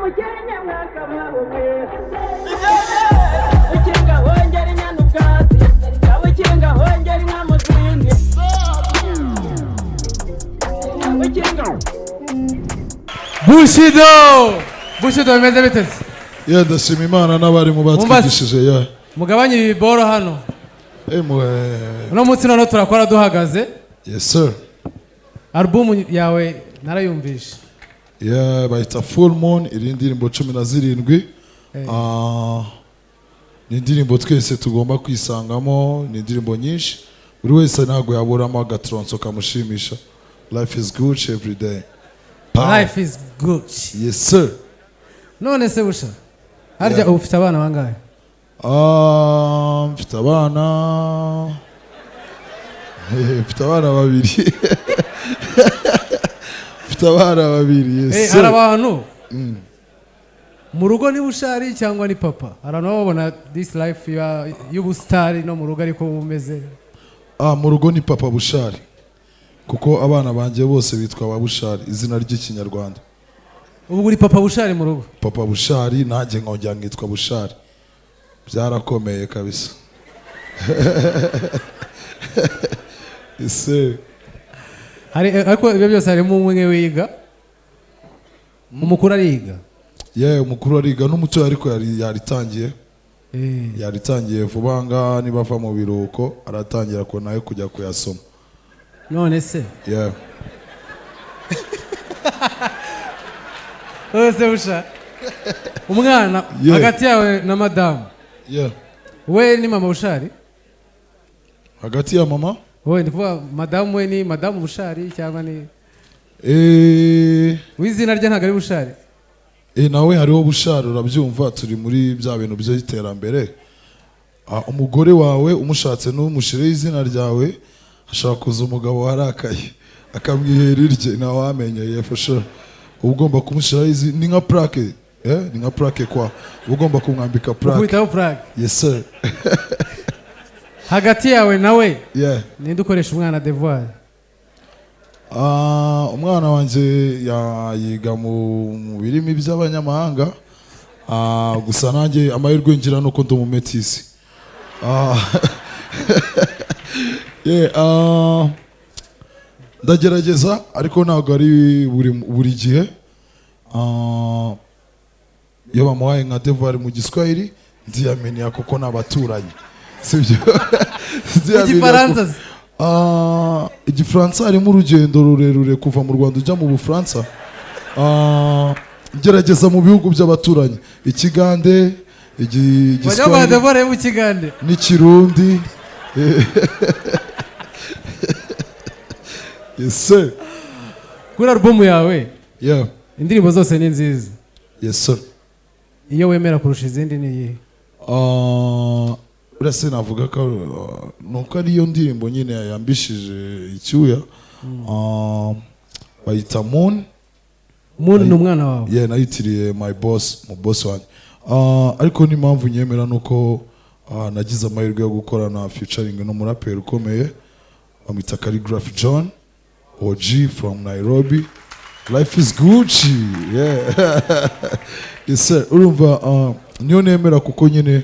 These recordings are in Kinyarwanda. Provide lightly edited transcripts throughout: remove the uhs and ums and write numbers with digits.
mukenya mwaka mwabumwe ukinga hongera inyana ubwatsi ukinga hongera inka muzindi ukinga Bushido bimeze biteze. Ndashima Imana n'abari mu batwigishije mugabanye ibiboro hano. Uno munsi none turakora duhagaze. Yes sir. Album yawe narayumvisha. Bayita Full Moon iri indirimbo 17. Ni indirimbo twese tugomba kwisangamo, ni indirimbo nyinshi. Buri wese ntago yaburamo agatronso kamushimisha. Life is good every day. Life is good. Yes sir. None se busha. Harya ufite abana bangahe? Mfite abana babiri. Mfite abana babiri. Yes sir. Hari abantu mu rugo ni bushari cyangwa ni papa? Arano babona this life y'ubustari no mu rugo ariko bumeze. Mu rugo ni papa bushari. Kuko abana banje bose bitwa babushari izina ry'ikinyarwanda. Ubu uri papa bushari mu rugo? Papa bushari nanjye nkongera ngitwa bushari. Byarakomeye kabisa. Ese ariko ibyo byose harimo umwe wiga. Umukuru ariga. Umukuru ariga n'umuto ariko yaritangiye. Yaritangiye vuba nga niba ava mu biruhuko aratangira ko nawe kujya kuyasoma. None se? Ose busha. Umwana hagati yawe na madamu. We ni mama bushari? Hagati ya mama? We ndi kuvuga madamu we ni madamu bushari cyangwa ni wizina rye ntago ari bushari? Nawe hariho bushari urabyumva turi muri bya bintu by'iterambere. Umugore wawe umushatse n'umushire izina ryawe ashaka kuza umugabo warakaye akamwihera irye na wamenye for sure. Ugomba kumushira izi ni nka plaque. Ni nka plaque kwa. Ugomba kumwambika plaque. Kwitaho plaque. Yes sir. Hagati yawe nawe? Ninde ukoresha umwana devoir? Umwana wanje yiga mu birimi by'abanyamahanga. Gusa nanjye amahirwe ngira nuko ndo mu metisi. Ndagerageza ariko ntabwo ari buri gihe. Iyo bamuhaye nka devoir mu Giswahili ndiyamenya kuko n'abaturanyi. Sibyo? Igifaransa? Igifaransa harimo urugendo rurerure kuva mu Rwanda ujya mu Bufaransa. Gerageza mu bihugu by'abaturanyi. Ikigande, Igiswahili, n'Ikirundi. Yes sir. Kuri album yawe? Indirimbo zose ni nziza. Yes sir. Iyo wemera kurusha izindi ni iyihe? Urase navuga ko nuko ariyo ndirimbo nyine yambishije icyuya. Bayita Moon. Moon ni umwana wawe? Nayitiriye my boss, mu boss wanjye. Ariko ni mpamvu nyemera nuko nagize amahirwe yo gukorana featuring n'umuraperi ukomeye amwita Calligraph John OG from Nairobi. Life is Gucci. Yes sir. Urumva niyo nemera kuko nyine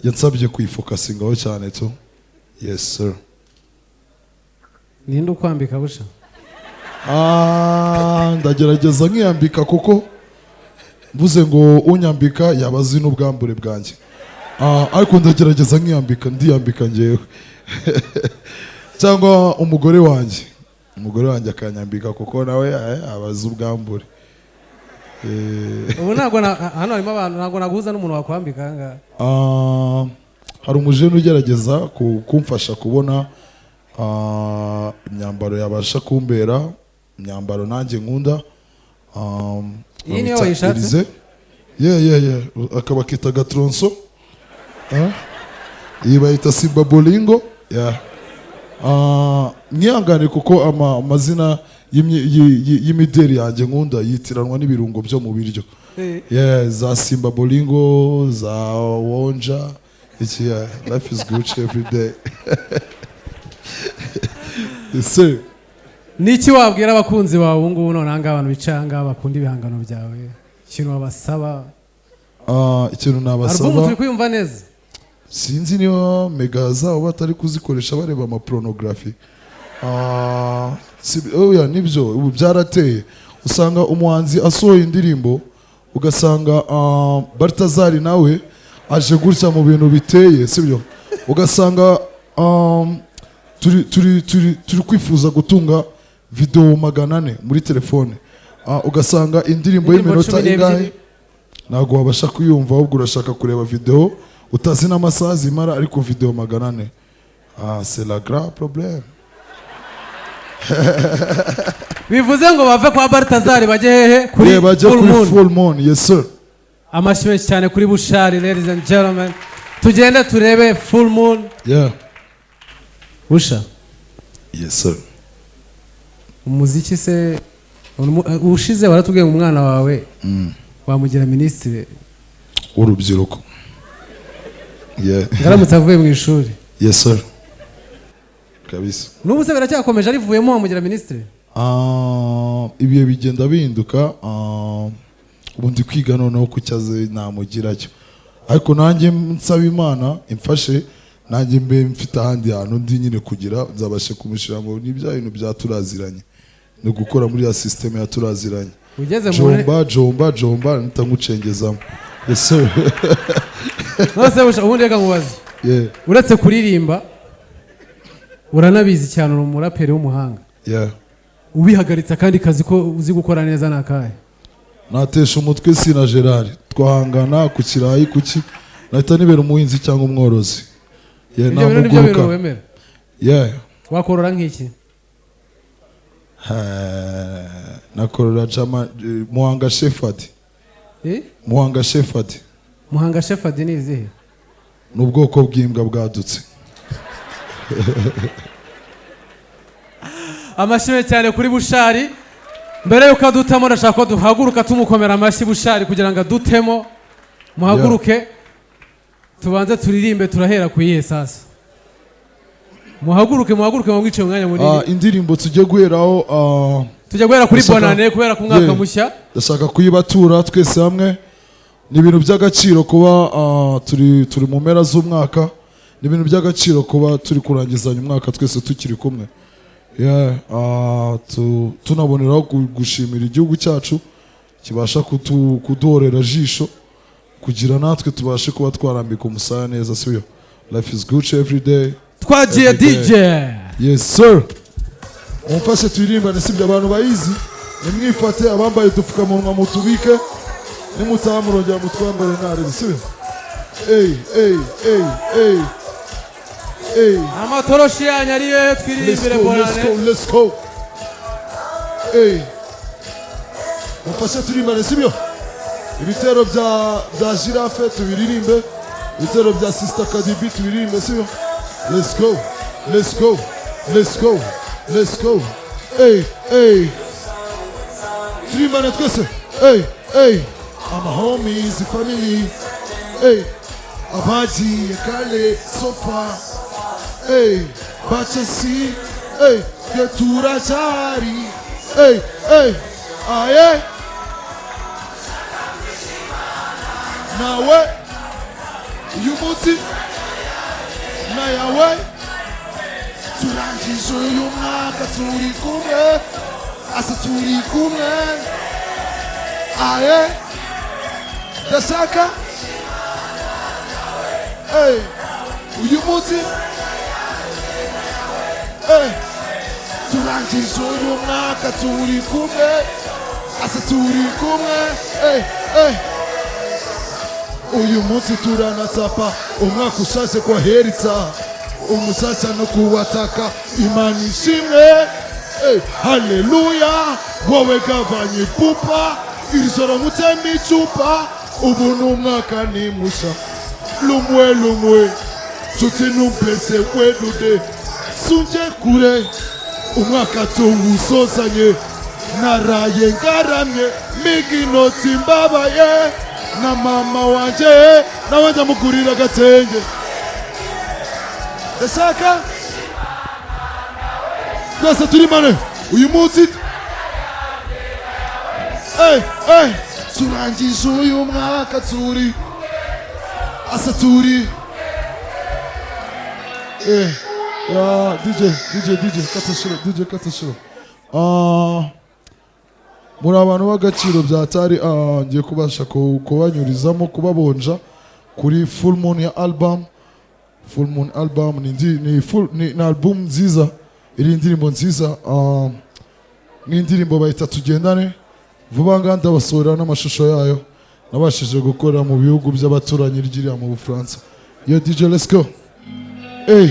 yansabye kuyifokasingaho cyane to. Yes sir. Ninde ukwambika busha? Ndagerageza nkiyambika kuko mvuze ngo unyambika yabazi n'ubwambure bwanjye. Ariko ndagerageza nkiyambika ndiyambika ngewe. Cyangwa umugore wanjye akanyambika kuko nawe abazi ubwambure. Ubu ntabwo hano harimo abantu ntabwo naguhuza n'umuntu wakwambika ahangaha. Hari umujene ugerageza kumfasha kubona imyambaro yabasha kumbera, imyambaro nanjye nkunda. Iyi niyo wayishatse? Akaba kita gatronso. Iyi bayita Simba Bolingo. Nyangane kuko amazina y'imideri yanjye nkunda yitiranwa n'ibirungo byo mu biryo. Za Simba Bolingo, za Wonja. Life is good every day. Niki wabwira abakunzi bawe ubu ngubu none anga abantu bicanga bakunda ibihangano byawe? ikintu wabasaba ikintu album nabasaba turi kuyumva neza sinzi niba mega zabo batari kuzikoresha bareba amaporunogarafi oya nibyo ubu byarateye usanga umuhanzi asohoye indirimbo ugasanga Baltazar nawe aje gutya mu bintu biteye sibyo ugasanga turi kwifuza gutunga video 400 muri telefone ugasanga indirimbo y'iminota ingahe ntabwo wabasha kuyumva ahubwo urashaka kureba video utazi n'amasaha zimara ariko video 400 c'est la grave problème. bivuze ngo bave kwa Baltazar bajye hehe kuri full moon. Yes sir. Amashimwe cyane kuri Bushari, ladies and gentlemen. Tugende turebe full moon. Yeah. Busha. Yes sir. Umuziki se ushize waratubwiye umwana wawe wamugira ministre w'urubyiruko. Yeah. Ngaramutse avuye mu ishuri. Yes sir. Kabisa. N'ubu se biracyakomeje arivuyemo wamugira ministre? Ibiye bigenda bihinduka ubundi kwiga noneho kucyaze namugiracyo ariko nanjye nsaba Imana imfashe nanjye mbe mfite ahandi hantu ndi nyine kugira nzabashe kumushyira mu n'ibya bintu byaturaziranye no gukora muri ya system yaturaziranye ugeze mu jomba ntangucengezamo. Yes sir. Nose busha ubundi reka mubaze. Yeah. Uretse kuririmba uranabizi cyane uri umuraperi w'umuhanga. Yeah. Ubihagaritse kandi kazi ko uzi gukora neza nakaye. Natesha umutwe sina Gerard twahangana ku kirayi kuki nahita nibera umuhinzi cyangwa umworozi. Yeah, namuguruka. Yeah. Wakorora nk'iki? Nakorora jama Muhanga Shepherd. Muhanga Shepherd. Muhanga Shepherd ni izihe? N'ubwoko bw'imbwa bwadutse. Amashimwe cyane kuri Bushari. Mbere yuko dutamo ndashaka ko duhaguruka tumukomera amashyi Bushari kugira ngo dutemo muhaguruke tubanze turirimbe turahera ku yihe sasa. Muhaguruke mu bwice umwanya munini. Indirimbo tujye guheraho tujya guhera kuri Bonane kubera ku mwaka mushya. Ndashaka kuyibatura twese hamwe. Ni ibintu by'agaciro kuba turi mu mpera z'umwaka. Ni ibintu by'agaciro kuba turi kurangizanya umwaka twese tukiri kumwe. Yeah, tunaboneraho gushimira igihugu cyacu kibasha kuduhorera jisho kugira natwe tubashe kuba twarambika umusaya neza siyo. Life is good every day. Twagiye DJ. Yes sir. Umfashe tuyirimbane sibyo abantu bayizi. Nimwifate abambaye udupfukamunwa mutubike. Nimutaha murongera mutwambare ntare siyo. Hey. Amatoroshi yanyu ari yo twiririmbire Bonane. Let's go. Hey. Mufashe turimbane sibyo? Ibitero bya Giraffe tubiririmbe. Ibitero bya Sister Kadibi tubiririmbe sibyo? Let's go. Hey. Turimbane twese. Hey. I'm a homies, family. Hey. Abaji kale so far. Hey, Bachesi, hey, Getura Chari, hey, aye. Nawe, Yumuti, Nayawe, Turanji Soyumaka Turikume, Asa Turikume, aye, Dasaka, hey, Yumuti. Turangiza uyu mwaka turi kumwe asa turi kumwe uyu munsi turanasapa umwaka ushaje kwa heritsa umusaza no kuwataka Imana ishimwe haleluya wowe gabanye pupa irisoro mutemi chupa ubu n'umwaka ni musha lumwe tuti numpese kwedude sunje kure umwaka tuwusozanye naraye ngaramye miginoti mbabaye na mama wanje nawe ndamugurira gatenge ndashaka twese turi mane uyu munsi turangije uyu mwaka turi asa turi ya DJ katashiro muri abantu b'agaciro byatari ngiye kubasha kubanyurizamo kubabonja kuri Full Moon ya album. Full Moon album ni album nziza, iri indirimbo nziza, ni indirimbo bayita tugendane. Vuba nga ndabasohorera n'amashusho yayo nabashije gukora mu bihugu by'abaturanyi ryiriya mu Bufaransa. Yo DJ, let's go. Hey.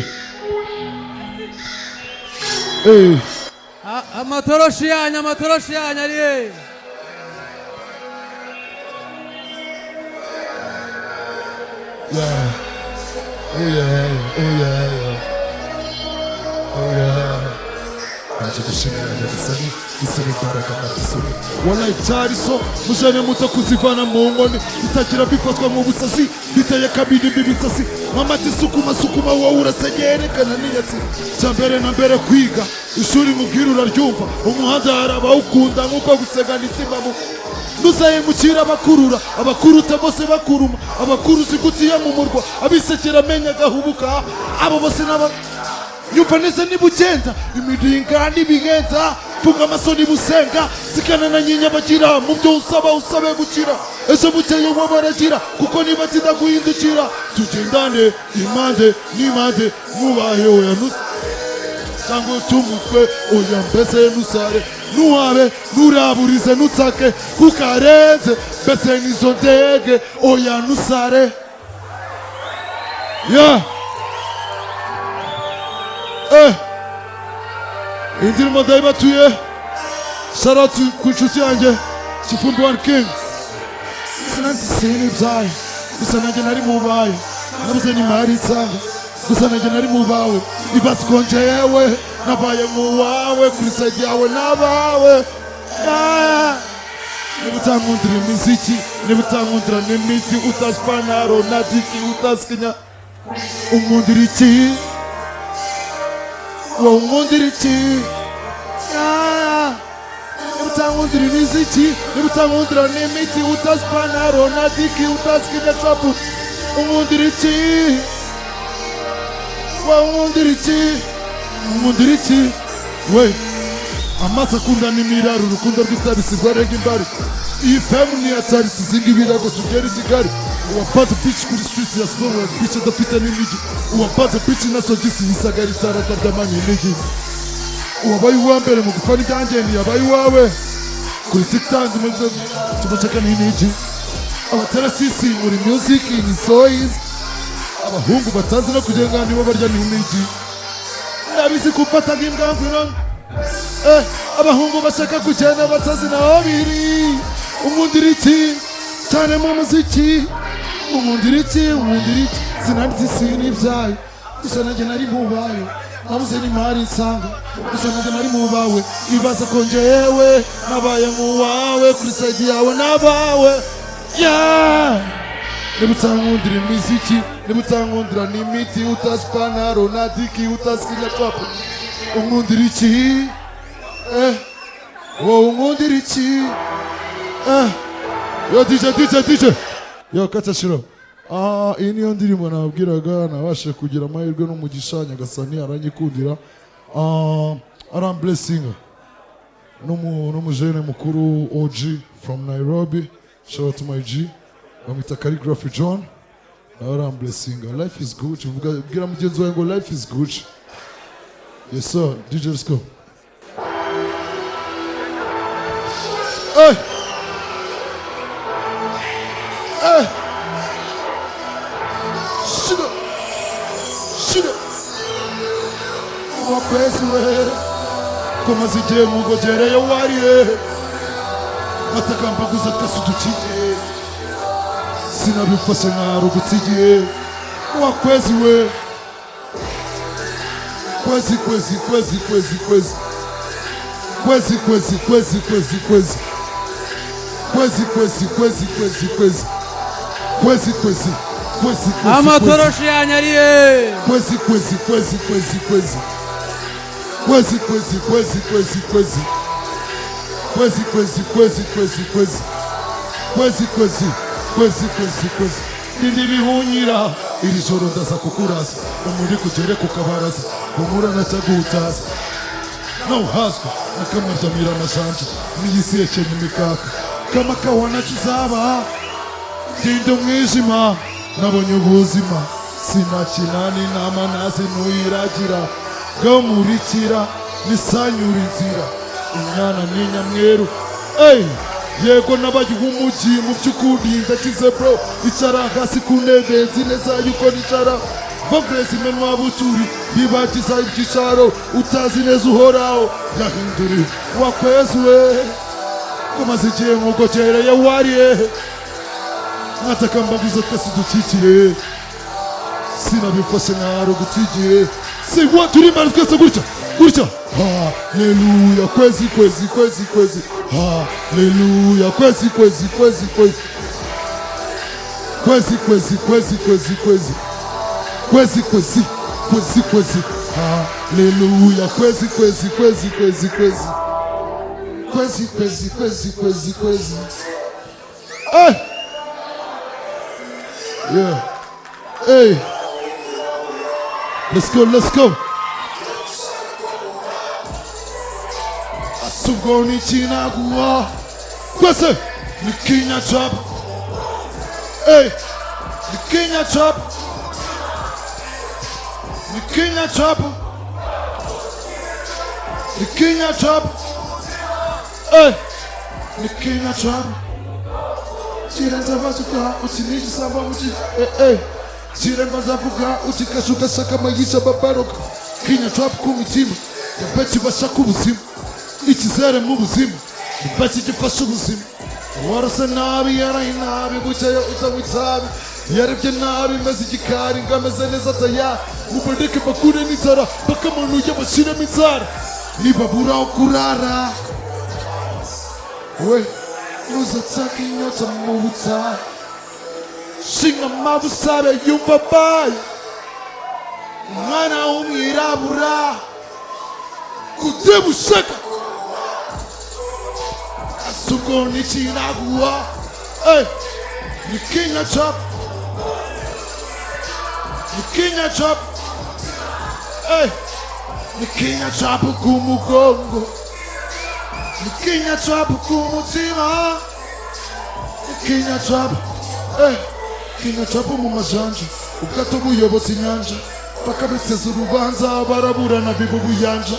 Amatoroshi yanyu ari Yeah. Oh yeah. Aje gushimira Nyagasani isoni imbaraga n'isoni. Wallahi cyari so mujane muto kuzivana mu nkoni itagira bifatwa mu busazi biteye kabiri bibitsasi mama tisukuma wowe urasenyerekana n'inyatsi cyambere na mbere kwiga ishuri mubwira uraryumva umuhanda harabawukunda nk'uko gusegana insimbamu nuzahemukira abakuruta bose bakuruma abakuruzi gutiye mu murwa abisekera amenya gahubuka abo bose nyumva neza niba ugenda imiringa n'ibigenza funga amasoni busenga zikana na nyinya bagira mu byo usabe gukira ejo bukeye wo baragira kuko niba kidaguhindukira tugendane impande n'impande mwubahe oya cyangwa utumutwe oya mbese nusare nuhabe nuraburize nutsake kukarenze mbese nizo ndege oya nusare ya indirimbo ndayibatuye sharatu ku nshuti yanjye Kifumbi One King sinantisini ibyayo gusa nanjye nari mu bayo nabuze nimari nsanga gusa nanjye nari mu bawe ibaze konje yewe nabaye mu wawe kuri side yawe n'abawe niba utankundira imiziki niba utankundira n'imiti utazi panaro na diki utazi kenya unkundira iki wowe unkundira iki niba utankundira imiziki niba utankundira n'imiti utazi panaro na diki utazi kenya chapu unkundira iki unkundira iki we amaso akunda n'imiraro urukundo rw'itabisigwa rega imbari iyi femu ni atari tuzinga ibirago tugera i Kigali uwapaze bitch kuri street ya Stonewall bitch adafite n'imigi uwapaze bitch na sogisi yisagara itarata ry'amani n'igi uwabaye uwa mbere mu gufana ibyanjye yabaye uwawe kuri TikTok tumacaka n'inigi abatarasisi muri music ni so easy abahungu batazi no kugenga nibo barya n'imigi ndabizi kumfata nk'imbwangwino abahungu bashaka kugenda batazi naho biri unkundira iki cyane mu muziki unkundira iki sinanditse n'ibyayo gusa nanjye nari mu bayo nabuze n'imari nsanga gusa nanjye nari mu bawe ibaze konje yewe nabaye mu wawe kuri side yawe n'abawe niba utankundira imiziki niba utankundira n'imiti utazi panaro na diki utazi kenya chapu unkundira iki wowe unkundira iki yo DJ yo Katashiro iyi niyo ndirimbo nababwiraga nabashe kugira amahirwe n'umugisha Nyagasani aranyikundira aramblessinga n'umujene mukuru OG from Nairobi. Shout out to my G bamwita Calligraphy John nawe aramblessinga. Life is good bwira mugenzi wawe ngo life is good. Yes sir, DJ let's go. Shida wakwezi we komaze igihe mugogereye wariye atakambaguza twese udukiye sinabifashe nka rugutsigiye wakwezi we kwezi amatoroshi yanyu ariye kwezi kwezi kwezi kwezi kwezi Nindi bihunyira iri joro ndaza kukurasa umuri kugere ku kabaraza umura natagutaza nawuhazwa nakamuryamira amajanja n'iyisi yekenye imikaka kama kawana kizaba Tindo mwijima nabonye ubuzima sinakina n'inama nazi ntuyiragira gamurikira nisanyura inzira inyana n'inyamweru yego nabagiwe umujyi mu by'ukuri ndakize bro icara hasi ku ntebe nzi neza yuko nicara Congress imenwa buturi bibagiza ibyicaro utazi neza uhoraho yahinduri wakwezwe kumaze igihe nkugogereye wariye natakambaguza twese dukikire sinabifashe nk'ahari ugutigiye sigwa turi mbere twese gutya gutya haleluya kwezi kwezi kwezi kwezi haleluya kwezi kwezi kwezi kwezi kwezi kwezi kwezi kwezi kwezi kwezi kwezi kwezi kwezi haleluya kwezi kwezi kwezi kwezi kwezi kwezi kwezi kwezi kwezi kwezi yeah hey let's go Asugoni chinagua kwese ni Kenya trap ni Kenya trap ni Kenya trap ni Kenya trap ni Kenya trap Chirenta bazuka utiniji samba uti Chirenta bazuka utikasuka saka maisha babaroka Kenya trap kumitima Yabeti bashaka ubuzima Ikizere mu buzima Yabeti gifasha ubuzima Warase nabi yaraye nabi bucaya utawitabi Yarebye nabi meze igikari ngameze neza taya Mubadeke bakure n'inzara bakamanuye bashiremo inzara Nibabura kurara we Uzataka inyota mu butayu Shinga amabusabe yumva bayi Umwana w'umwirabura Kudebushaka Asugoni chinagua ni Kenya trap ni Kenya trap ni Kenya trap kumugongo ni Kenya trap kumutima ni Kenya trap Kenya trap mu majanja ubwato buyobotse inyanja bakabiteza urubanza baraburana bibubuyanja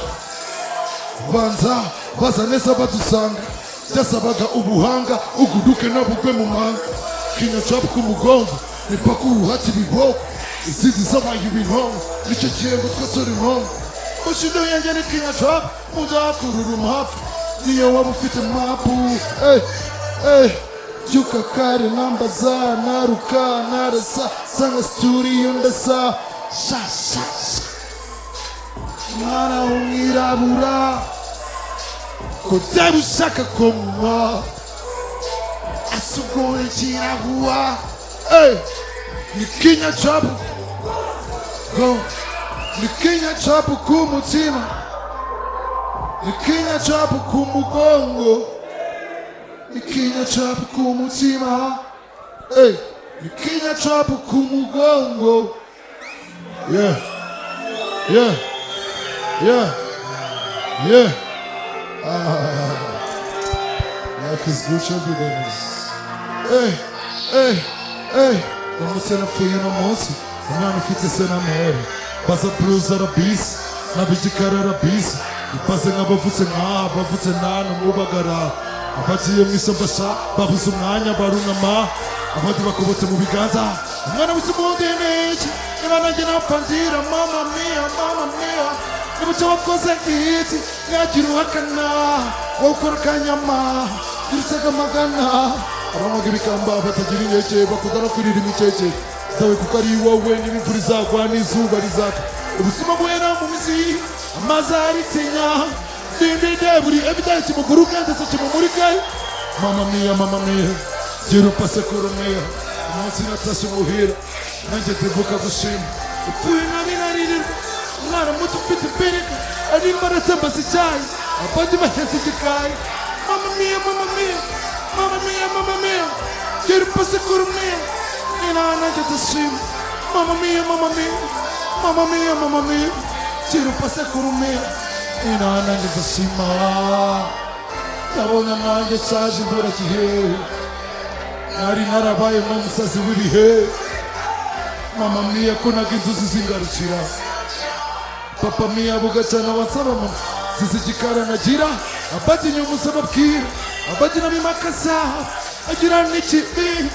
banza baza neza badusanga byasabaga ubuhanga uguduke nabugwe mu manga Kenya trap kumugongo nipaka uruhati biboko izizi zabaye ibinongo nicyo kirengo twasore inkongo ushindo yanjye ni Kenya trap mudakurura umuhafu niyo waba ufite mapu Juka kare namba za naruka narasa sanga studio ndasa sha Mwana w'umwirabura Kudebushaka kumwa Asugoni chinagua ni Kenya trap go ni Kenya trap kumutima ni Kenya trap kumugongo ni Kenya trap kumutima ni Kenya trap kumugongo yeah life is good every day Umutse napfuye uno munsi umwana ufite se n'amahoro baza blues arabisi n'abigikara arabisi ipaze nk'abavutse bavutse nta n'umubagara abagiye mu isambasha babuze umwanya barunama abandi bakobotse mu biganza umwana wese umundi n'iki niba nanjye napfa ngira mama mia nibucyo wakoze iki nyagira uhakana wowe ukora akanyama urusaga amagana abamaga ibikamba batagira inkeke bakundana kwirira imikeke dawe kuko ari wowe n'imvura izagwa n'izuba rizaka ubuzima buhera mu mizi amazi aritinya ndinde buri ebitari kimuguruka ndetse kimumurika mama mia gira upase kurumia umunsi natashye umuhira nanjye ndibuka gushima upfuye nabinaririrwa umwana muto ufite imbaraga arimo aratembaza icyayi abandi baheze igikari mama mia gira upase kurumia inanajye ndashima mama mia mama mia mama mia mama mia gira upase kurumia inanajye ndashima ndabona nanjye cyaje imbura gihe nari narabaye nk'umusazi w'ibihe mama mia ko naga inzuzi zingarukira papa mia bugacana wansaba mama zizigikara nagira abadinya umusaba bwira abadina bimakasa agira n'ikibi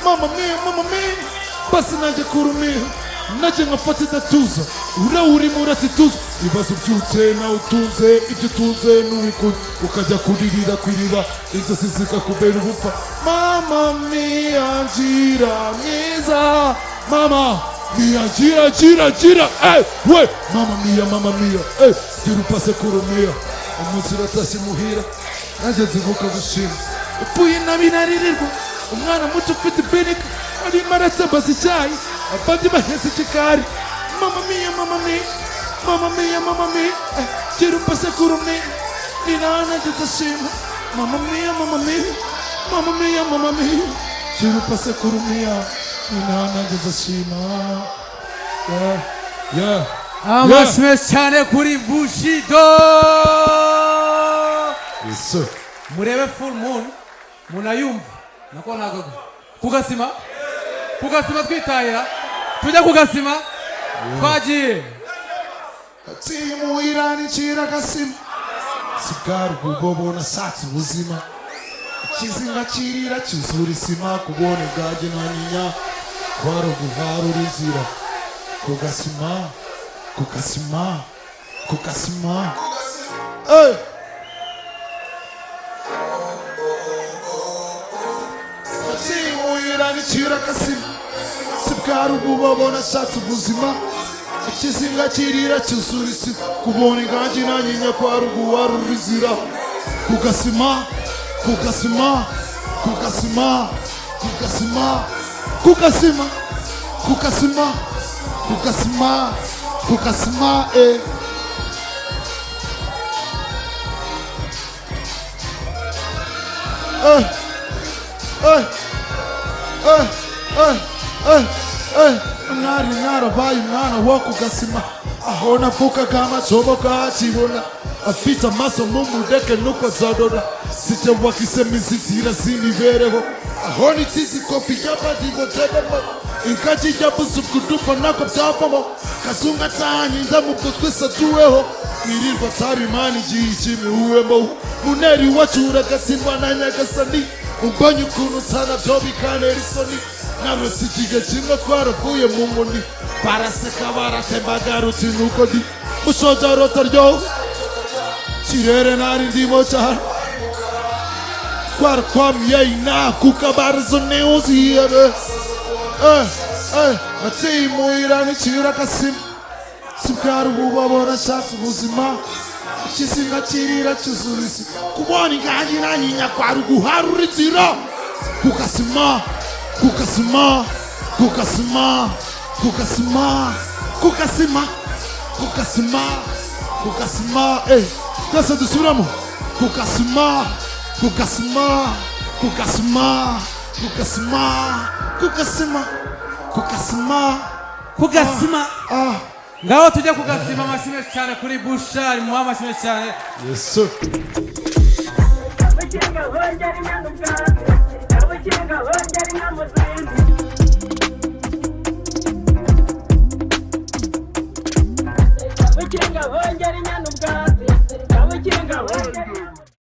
mama mia basi nanjye kurumira najye nkafata idatuza urimo uratituza ibibazo byutse nawe utunze ibyo utunze n'ubikunda ukajya kuririra ku iriba inzozi zikakubera ubupfa mama mia ngira mwiza mama mia gira we mama mia gira upase kurumira umunsi uratashye muhira nanjye nzibuka gushima upfuye nabi naririrwa umwana muto ufite ibenika arimo aratambaza icyayi abandi bahetse ikigari mama mia gira upase kurumira nanjye ndashima mama mia gira upase kurumira nanjye ndashima amashyi menshi cyane kuri Bushido. Yes sir. Murebe full moon munayumva nako ntago kugasima twitahira tujya kugasima twagiye atimuhira nicira gasima sigara kugobo nasatse ubuzima ikizinga kirira cyuzura isima kubone bwajye nanyinya kwaro guharura inzira kugasima hey atimuhira nicira gasima sigara kugobo nasatse ubuzima ikizinga kirira cyuzura isima kubone bwajye nanyinya kwaro guharura inzira kugasima narabaye umwana wo kugasima aho navukaga amacobo kakibona afite amaso mu mudeke nuko azadora sijya wakisemiza inzira z'imibereho aho nitizi kofi y'abadigo tebamo ingagi yabuze ubwudufa nako byavamo kazunga atahanye ndamubwo twese aduweho mwirirwa atari imana igihe ikimihuwemo muneri iwacu uragatsindwa na nyagasani umbonye ukuntu usana byo bikanera isoni namwe si igihe kimwe twaravuye mu nkoni baraseka baratembaga ruti nuko ndi mushoja rotaryo kirere nari ndimo cyane twarakwamiye inakuka barazo neuziye atimuhira nicira gasima sigara ububabo nashatse ubuzima ikizinga kirira cyuzura isi kubona ingangi nanyinya kwari guharura inzira kugasima twese dusubiramo kugasima ngaho tujya kugasima. amashyi menshi cyane kuri Bushari muha amashyi menshi cyane. Yes sir. abakinga hongera inyana ubwatsi